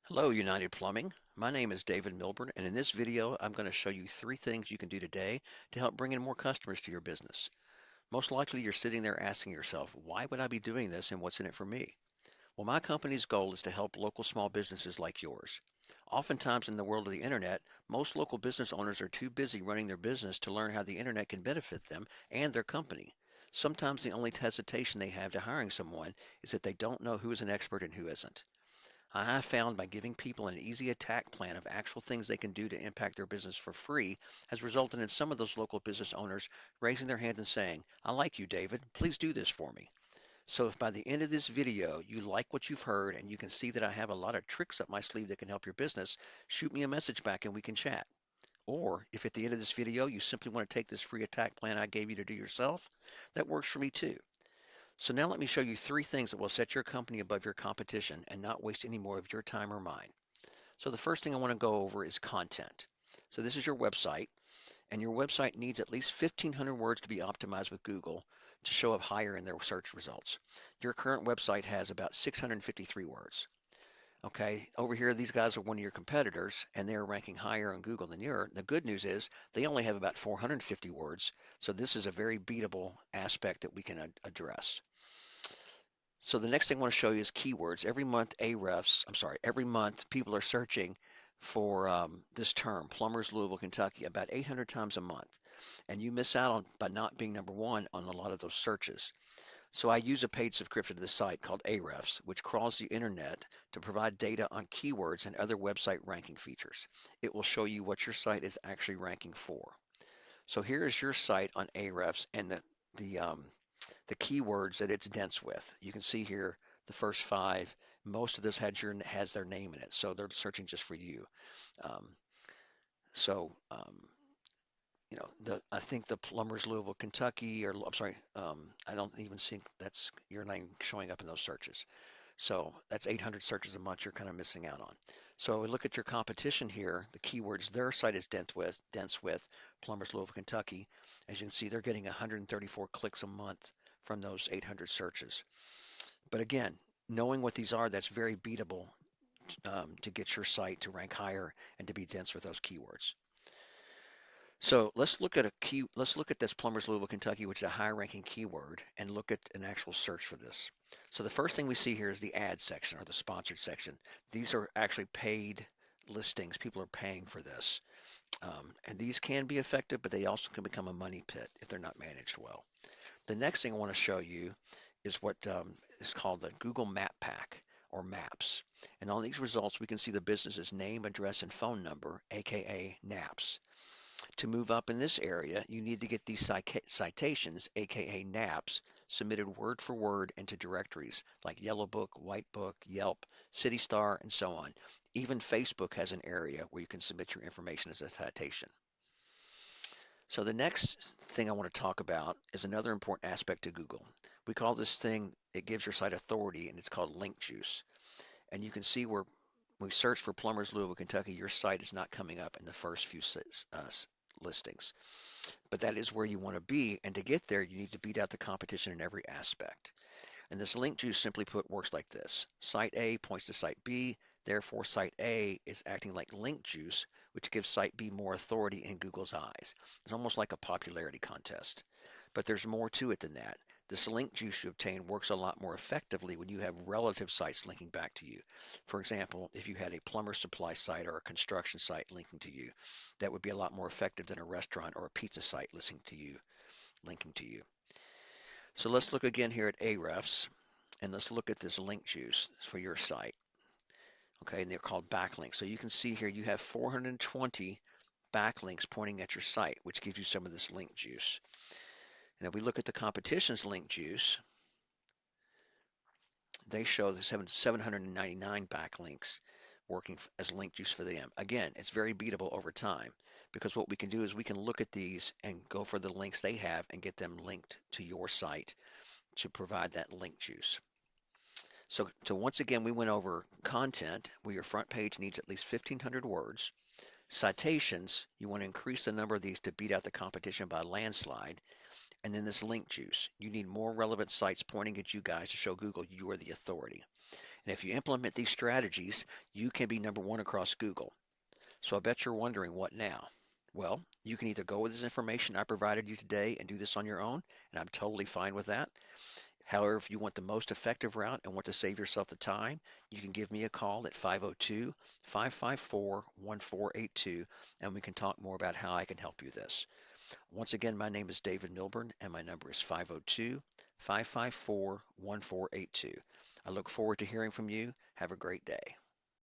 Hello, United Plumbing. My name is David Milburn, and in this video, I'm going to show you three things you can do today to help bring in more customers to your business. Most likely, you're sitting there asking yourself, why would I be doing this and what's in it for me? Well, my company's goal is to help local small businesses like yours. Oftentimes, in the world of the internet, most local business owners are too busy running their business to learn how the internet can benefit them and their company. Sometimes the only hesitation they have to hiring someone is that they don't know who is an expert and who isn't. I have found by giving people an easy attack plan of actual things they can do to impact their business for free has resulted in some of those local business owners raising their hand and saying, I like you, David. Please do this for me. So if by the end of this video you like what you've heard and you can see that I have a lot of tricks up my sleeve that can help your business, shoot me a message back and we can chat. Or if at the end of this video you simply want to take this free attack plan I gave you to do yourself, that works for me too. So now let me show you three things that will set your company above your competition and not waste any more of your time or mine. So the first thing I want to go over is content. So this is your website, and your website needs at least 1,500 words to be optimized with Google to show up higher in their search results. Your current website has about 653 words. Okay, over here, these guys are one of your competitors, and they're ranking higher on Google than you are. The good news is they only have about 450 words, so this is a very beatable aspect that we can address. So the next thing I want to show you is keywords. Every month people are searching for this term, plumbers, Louisville, Kentucky, about 800 times a month. And you miss out on by not being number one on a lot of those searches. So I use a paid subscription to this site called Ahrefs, which crawls the internet to provide data on keywords and other website ranking features. It will show you what your site is actually ranking for. So here is your site on Ahrefs and the the keywords that it's dense with. You can see here the first five. Most of this has their name in it, so they're searching just for you. Um, so I think the plumbers Louisville, Kentucky, or I'm sorry, I don't even think that's your name showing up in those searches. So that's 800 searches a month you're kind of missing out on. So we look at your competition here, the keywords their site is dense with plumbers Louisville, Kentucky. As you can see, they're getting 134 clicks a month from those 800 searches. But again, knowing what these are, that's very beatable to get your site to rank higher and to be dense with those keywords. So let's look at this plumbers Louisville, Kentucky, which is a high ranking keyword, and look at an actual search for this. So the first thing we see here is the ad section or the sponsored section. These are actually paid listings. People are paying for this. And these can be effective, but they also can become a money pit if they're not managed well. The next thing I want to show you is what is called the Google Map Pack or Maps. And on these results, we can see the business's name, address, and phone number, aka NAPS. To move up in this area, you need to get these citations, aka NAPS, submitted word for word into directories like Yellow Book, White Book, Yelp, City Star, and so on. Even Facebook has an area where you can submit your information as a citation. So the next thing I want to talk about is another important aspect to Google. We call this thing, it gives your site authority, and it's called link juice. And you can see where we search for plumbers Louisville, Kentucky, your site is not coming up in the first few listings. But that is where you want to be. And to get there, you need to beat out the competition in every aspect. And this link juice, simply put, works like this. Site A points to site B. Therefore, site A is acting like link juice, which gives site B more authority in Google's eyes. It's almost like a popularity contest. But there's more to it than that. This link juice you obtain works a lot more effectively when you have relative sites linking back to you. For example, if you had a plumber supply site or a construction site linking to you, that would be a lot more effective than a restaurant or a pizza site linking to you. So let's look again here at Ahrefs, and let's look at this link juice for your site. Okay, and they're called backlinks. So you can see here you have 420 backlinks pointing at your site, which gives you some of this link juice. And if we look at the competition's link juice, they show the 799 backlinks working as link juice for them. Again, it's very beatable over time because what we can do is we can look at these and go for the links they have and get them linked to your site to provide that link juice. So once again, we went over content where your front page needs at least 1,500 words. Citations, you want to increase the number of these to beat out the competition by a landslide. And then this link juice, you need more relevant sites pointing at you guys to show Google you are the authority. And if you implement these strategies, you can be number one across Google. So I bet you're wondering what now? Well, you can either go with this information I provided you today and do this on your own, and I'm totally fine with that. However, if you want the most effective route and want to save yourself the time, you can give me a call at 502 554 1482, and we can talk more about how I can help you with this. Once again, my name is David Milburn, and my number is 502 554 1482. I look forward to hearing from you. Have a great day.